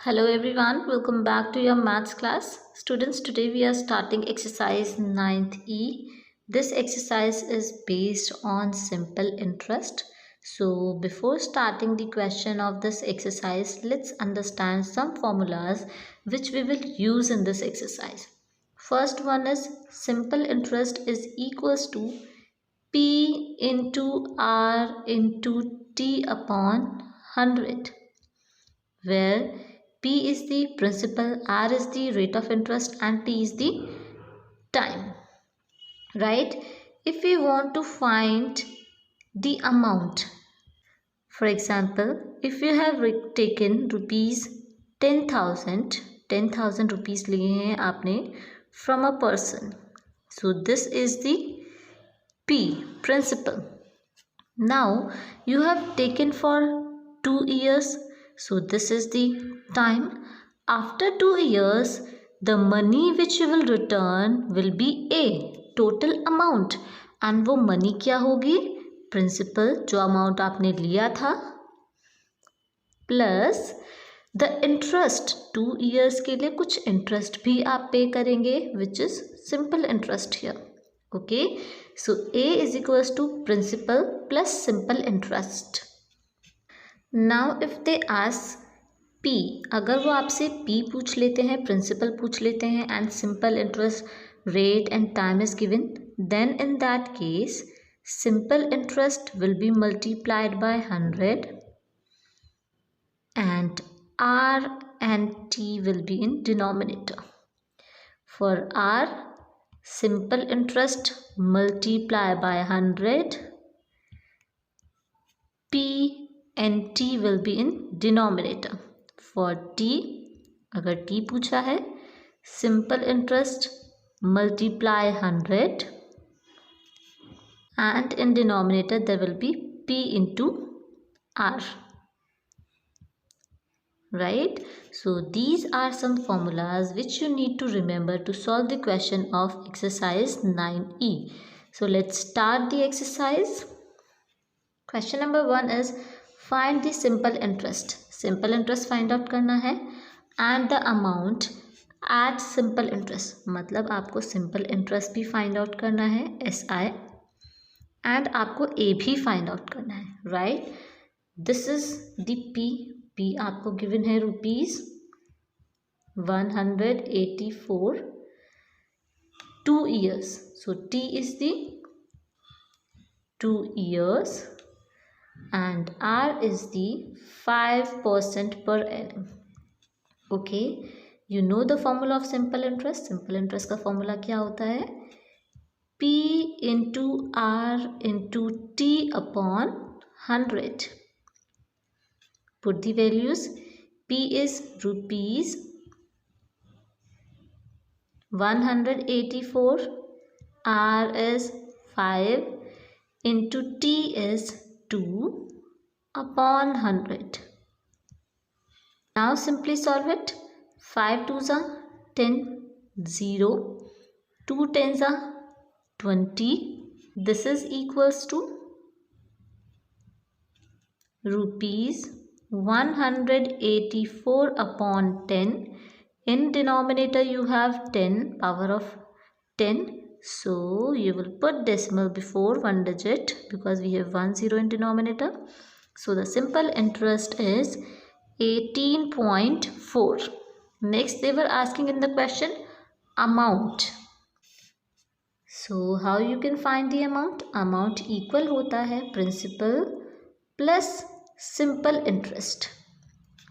Hello everyone, welcome back to your maths class. Students, today we are starting exercise 9th E. This exercise is based on simple interest. So before starting the question of this exercise, let's understand some formulas which we will use in this exercise. First one is simple interest is equals to P into R into T upon 100, where P is the principal, R is the rate of interest and T is the time, right? If we want to find the amount, for example, if you have taken rupees 10,000 rupees लिए हैं आपने from a person, so this is the P, principal. Now you have taken for 2 years, so this is the time. After 2 years, the money which you will return will be A, total amount, and वो money क्या होगी? Principal, जो amount आपने लिया था, plus the interest. 2 years के लिए कुछ interest भी आप pay करेंगे, which is simple interest here. Okay, so A is equals to principal plus simple interest. Now if they ask P, अगर वो आपसे P पूछ लेते हैं, principal पूछ लेते हैं and simple interest rate and time is given, then in that case simple interest will be multiplied by 100 and R and T will be in denominator. For R, simple interest multiply by 100, P and T will be in denominator. For T, अगर T पूछा है, simple interest multiply 100 and in denominator there will be P into R, right? So these are some formulas which you need to remember to solve the question of exercise 9E. So let's start the exercise. Question number 1 is find the simple interest. Simple interest find out करना है and the amount at simple interest. मतलब आपको simple interest भी find out करना है SI and आपको A भी find out करना है, right? This is the P. P आपको given है rupees 184, 2 years. So T is the 2 years and R is the 5% per annum. Okay, you know the formula of simple interest. Simple interest का formula क्या होता है? P into R into T upon 100. Put the values. P is rupees 184, R is 5 into T is 2 upon 100. Now simply solve it. 5 2s are 10, 0, 2 10s are 20. This is equals to rupees 184 upon 10. In denominator you have 10 power of 10. So you will put decimal before one digit because we have 1 0 in denominator. So the simple interest is 18.4. Next they were asking in the question amount. So how you can find the amount? Amount equal होता है principal plus simple interest,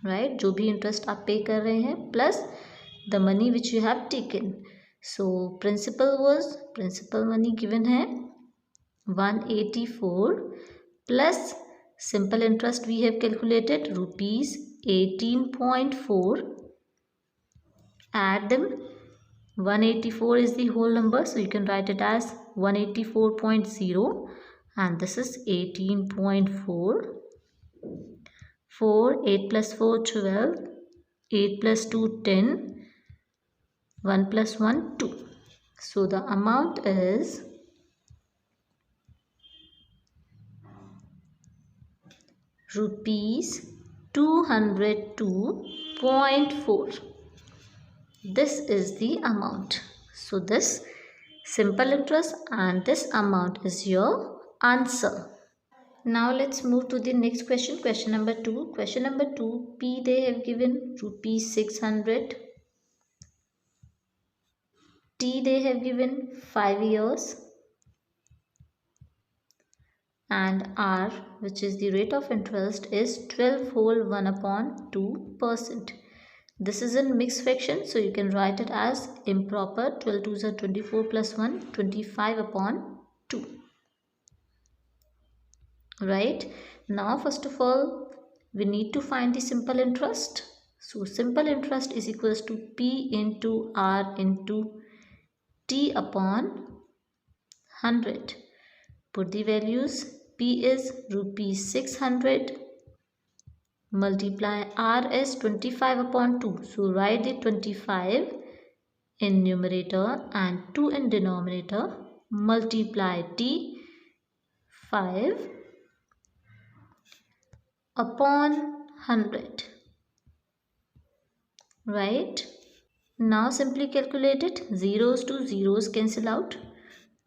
right? जो भी interest आप pay कर रहे हैं plus the money which you have taken. So principal money given है 184 plus simple interest we have calculated rupees 18.4. Add them. 184 is the whole number, so you can write it as 184.0 and this is 18.4. 4, 8 plus 4 12, 8 plus 2 10, 1 plus 1 2. So the amount is rupees 202.4. This is the amount. So this simple interest and this amount is your answer. Now let's move to the next question. Question number 2. Question number 2. P they have given rupees 600. T they have given 5 years. And R, which is the rate of interest, is 12 whole 1 upon 2%. This is in mixed fraction, so you can write it as improper. 12 2s are 24 plus 1, 25 upon 2. Right? Now, first of all, we need to find the simple interest. So, simple interest is equals to P into R into T upon 100. Put the values. P is rupees 600. Multiply R is 25 upon 2. So write the 25 in numerator and 2 in denominator. Multiply T 5 upon 100. Right? Now simply calculate it. Zeros to zeros cancel out.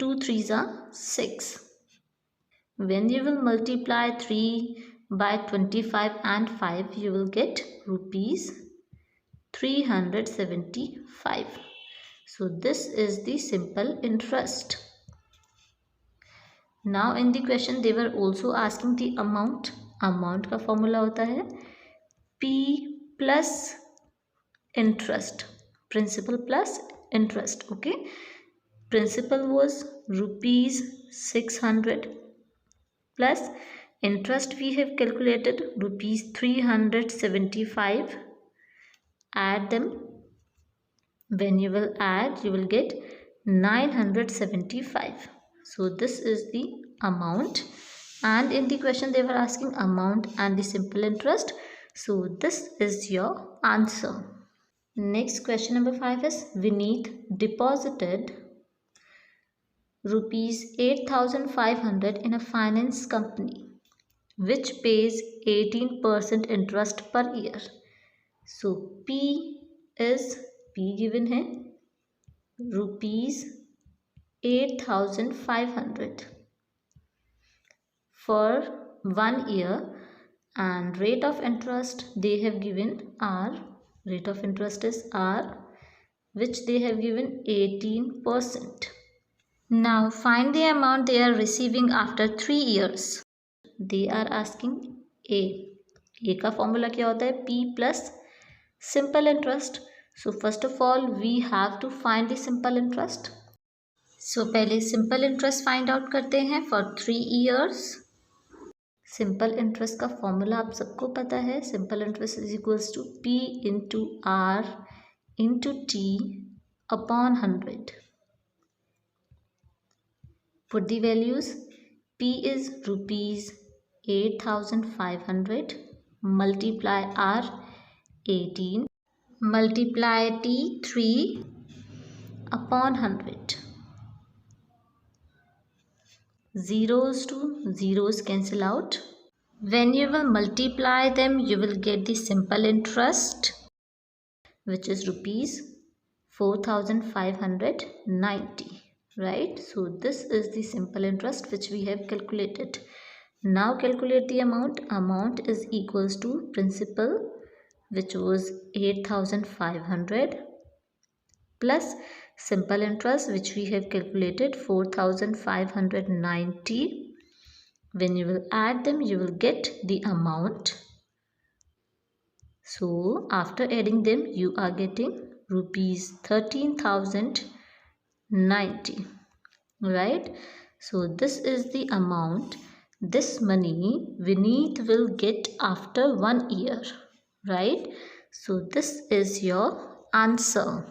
2 3s are 6. When you will multiply 3 by 25 and 5, you will get rupees 375. So this is the simple interest. Now in the question they were also asking the amount. Amount का formula होता है P plus interest, principal plus interest. Okay, principal was rupees 600 plus interest we have calculated rupees 375. Add them. When you will add, you will get 975. So this is the amount, and in the question they were asking amount and the simple interest. So this is your answer. Next question number 5 is Vineet deposited rupees 8,500 in a finance company which pays 18% interest per year. So P is P given है rupees 8,500 for 1 year, and rate of interest they have given R. Rate of interest is R, which they have given 18%. Now find the amount they are receiving after 3 years. They are asking A. A का formula क्या होता है? P plus simple interest. So first of all we have to find the simple interest. So पहले simple interest find out करते हैं for 3 years. Simple interest का formula आप सबको पता है. Simple interest is equals to P into R into T upon 100. Put the values. P is rupees 8,500. Multiply R 18. Multiply T 3 upon 100. Zeros to zeros cancel out. When you will multiply them, you will get the simple interest, which is rupees 4,590. Right? So this is the simple interest which we have calculated. Now calculate the amount. Amount is equals to principal, which was 8,500 plus simple interest, which we have calculated 4,590. When you will add them, you will get the amount. So after adding them, you are getting rupees 13,090. Right? So this is the amount. This money Vineet will get after 1 year. Right? So this is your answer.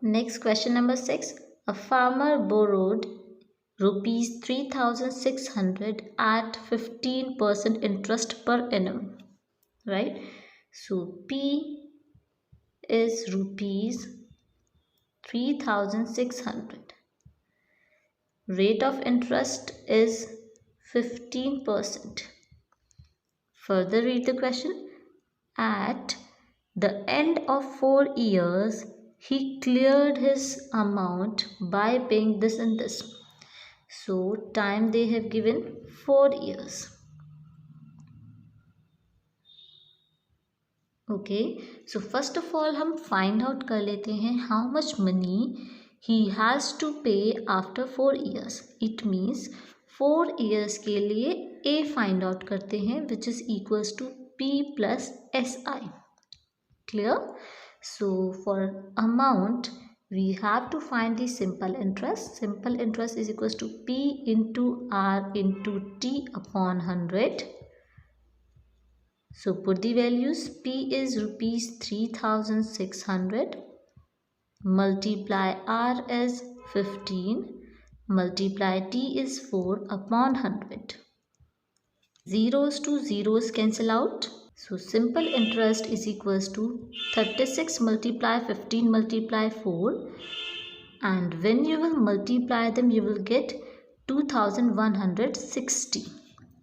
Next question number 6. A farmer borrowed rupees 3,600 at 15% interest per annum. Right? So P is rupees 3,600. Rate of interest is 15%. Further read the question. At the end of 4 years, he cleared his amount by paying this and this. So time they have given 4 years. Okay, so first of all हम find out कर लेते हैं how much money he has to pay after 4 years. It means 4 years के लिए A find out करते हैं which is equals to P plus SI. Clear? So for amount we have to find the simple interest. Simple interest is equals to P into R into T upon 100. So put the values. P is rupees 3600, multiply R as 15, multiply T is 4 upon 100. Zeros to zeros cancel out. So simple interest is equals to 36 multiply 15 multiply 4, and when you will multiply them you will get 2160,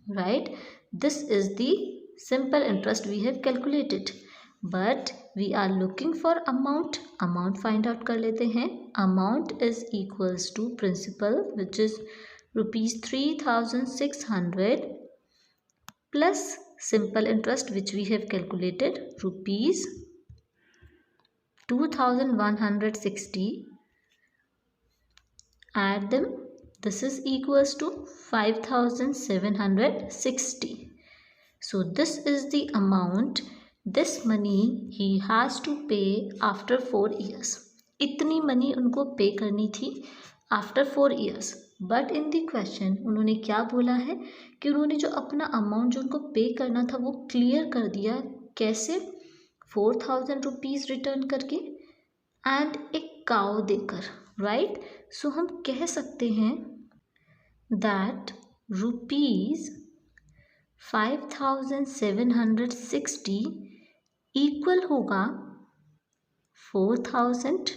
right? This is the simple interest we have calculated, but we are looking for amount. Amount find out कर लेते हैं. Amount is equals to principal which is rupees 3600 plus simple interest which we have calculated rupees 2160. Add them. This is equals to 5760. So this is the amount, this money he has to pay after 4 years. इतनी money उनको पे करनी थी after 4 years. But in the question उन्होंने क्या बोला है कि उन्होंने जो अपना अमाउंट जो उनको पे करना था वो क्लियर कर दिया. कैसे? 4000 रुपीज़ रिटर्न करके एंड एक काउ देकर, राइट? सो हम कह सकते हैं दैट रुपीज़ 5760 इक्वल होगा 4000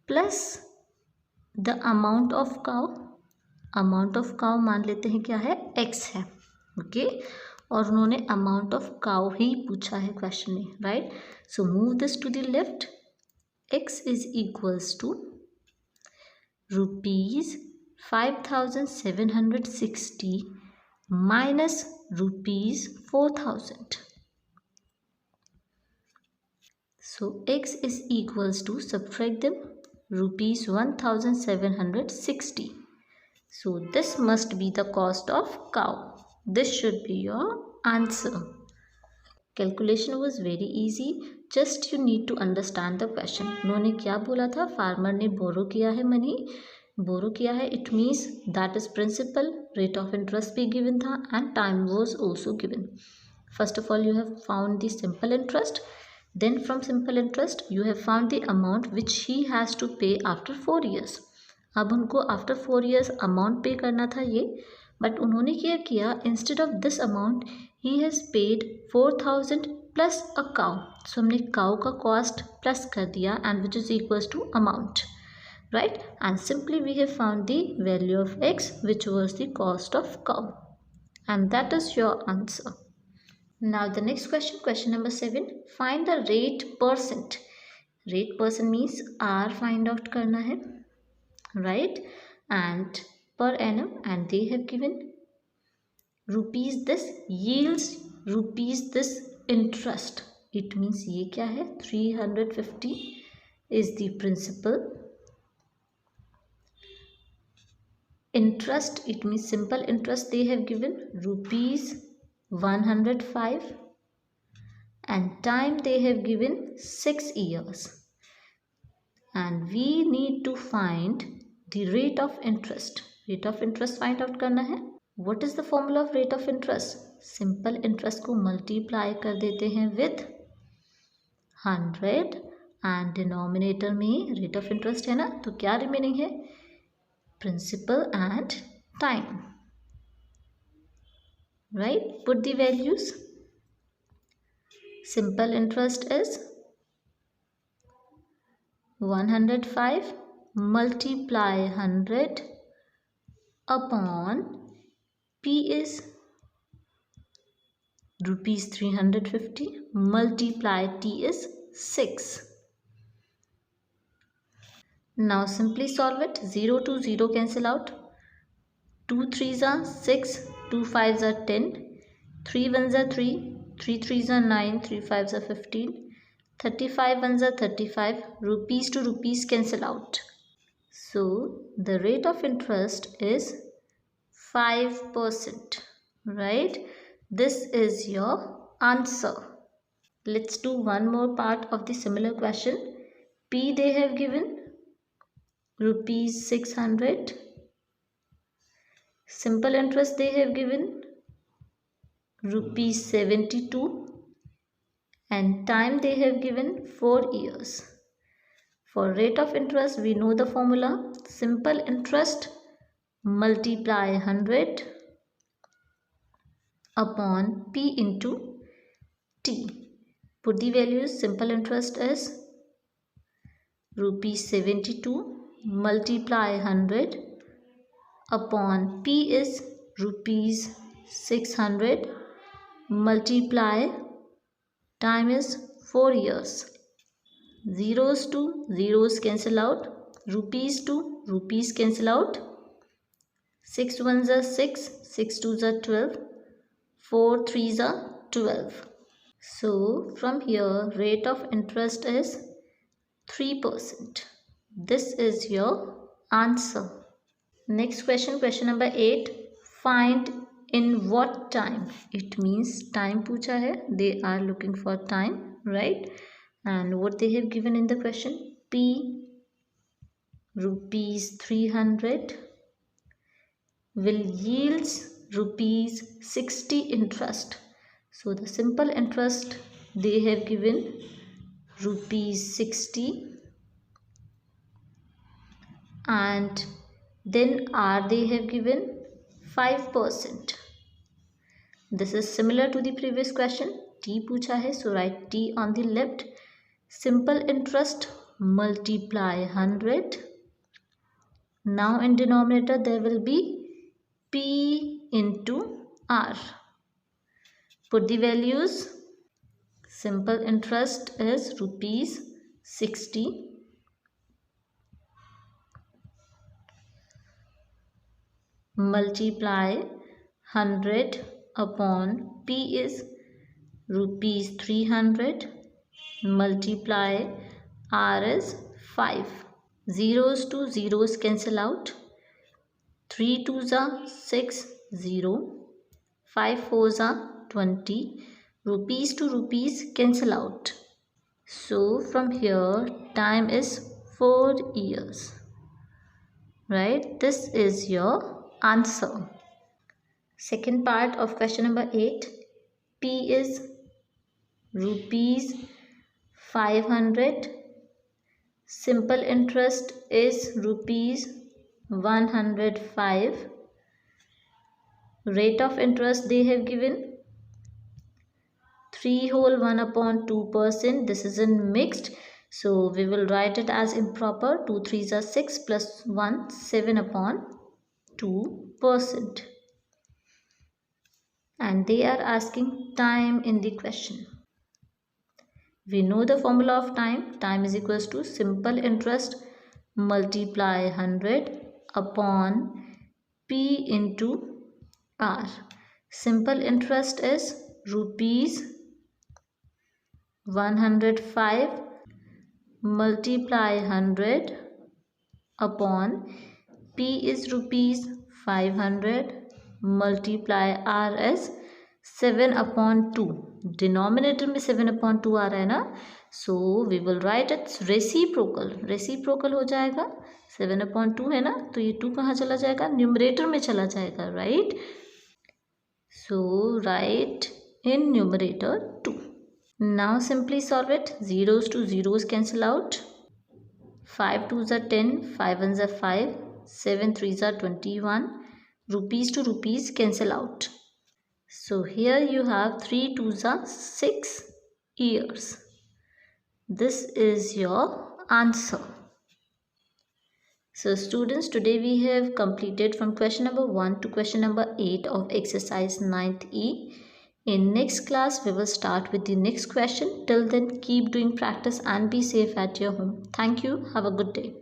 plus the amount of cow. Amount of cow मान लेते हैं क्या है, x है. ओके, और उन्होंने अमाउंट ऑफ काउ ही पूछा है क्वेश्चन में, right? So move this to the left. x is equals to rupees 5760 minus rupees 4000. So x is equals to, subtract them, rupees 1760. So this must be the cost of cow. This should be your answer. Calculation was very easy. Just you need to understand the question. उन्होंने क्या बोला था? Farmer ने बोरो किया है money, borrow किया है. It means that is principal. Rate of interest भी गिवन था and time was also given. First of all you have found the simple interest, then from simple interest you have found the amount which he has to pay after 4 years. अब उनको after 4 years amount पे करना था ये, but उन्होंने क्या किया, instead of this amount he has paid 4000 plus a cow. So हमने काउ का कॉस्ट प्लस कर दिया and which is equals to amount, right? And simply we have found the value of x which was the cost of cow, and that is your answer. Now the next question, question number 7, find the rate percent. Rate percent means r find out करना है, right? And per annum, and they have given rupees this yields rupees this interest. It means ये क्या है, 350 is the principal. Interest, it means simple interest they have given rupees 105, and time they have given 6 years, and we need to find the rate of interest. Rate of interest find out करना है. What is the formula of rate of interest? Simple interest को multiply कर देते हैं with 100 and denominator में rate of interest है ना, तो क्या रिमेनिंग है, principal and time, right? Put the values. Simple interest is 105 multiply 100 upon P is rupees 350 multiply t is 6. Now simply solve it. 0 to 0 cancel out. 2 threes are 6, 2 fives are 10, 3 ones are 3, 3 threes are 9, 3 fives are 15, 35 ones are 35, rupees to rupees cancel out. So the rate of interest is 5%, right? This is your answer. Let's do one more part of the similar question. P they have given rupees 600. Simple interest they have given rupees 72 and time they have given 4 years. For rate of interest we know the formula. Simple interest multiply 100 upon P into T. Put the values. Simple interest is rupees 72 multiply 100 upon P is rupees 600 multiply time is 4 years. Zeros to zeros cancel out. Rupees to rupees cancel out. 6 ones are 6, 6 twos are 12, 4 threes are 12. So from here rate of interest is 3%. This is your answer. Next question, question number 8. Find in what time. It means time पूछा है. They are looking for time, right? And what they have given in the question. P rupees 300 will yields rupees 60 interest. So the simple interest they have given rupees 60 and then R they have given 5%. This is similar to the previous question. T पूछा है, so write T on the left. Simple interest multiply 100. Now in denominator there will be P into R. Put the values. Simple interest is rupees 60 multiply 100 upon P is rupees 300 multiply R is 5. Zeros to zeros cancel out. 3 twos are 6, 0. 5 fours are 20. Rupees to rupees cancel out. So from here time is 4 years. Right? This is your answer. Second part of question number 8. P is rupees 500. Simple interest is rupees 105. Rate of interest they have given 3 whole 1 upon 2%. This is in mixed, so we will write it as improper. 2 threes are 6 plus 1 7 upon 2%. And they are asking time in the question. We know the formula of time. Time is equals to simple interest multiply 100 upon P into R. Simple interest is rupees 105 multiply 100 upon P is rupees 500 multiply R as 7 upon 2. Denominator में 7 upon 2 आ रहा है ना, so we will write its reciprocal. Reciprocal हो जाएगा. 7 upon 2 है ना, तो ये 2 कहाँ चला जाएगा? न्यूमरेटर में चला जाएगा, right? So right in numerator 2. Now simply solve it. Zeros to zeros cancel out. 5 twos are 10, 5 ones are 5, 7 threes are 21. Rupees to rupees cancel out. So here you have 3 twos are 6 years. This is your answer. So students, today we have completed from question number 1 to question number 8 of exercise 9th E. In next class, we will start with the next question. Till then, keep doing practice and be safe at your home. Thank you. Have a good day.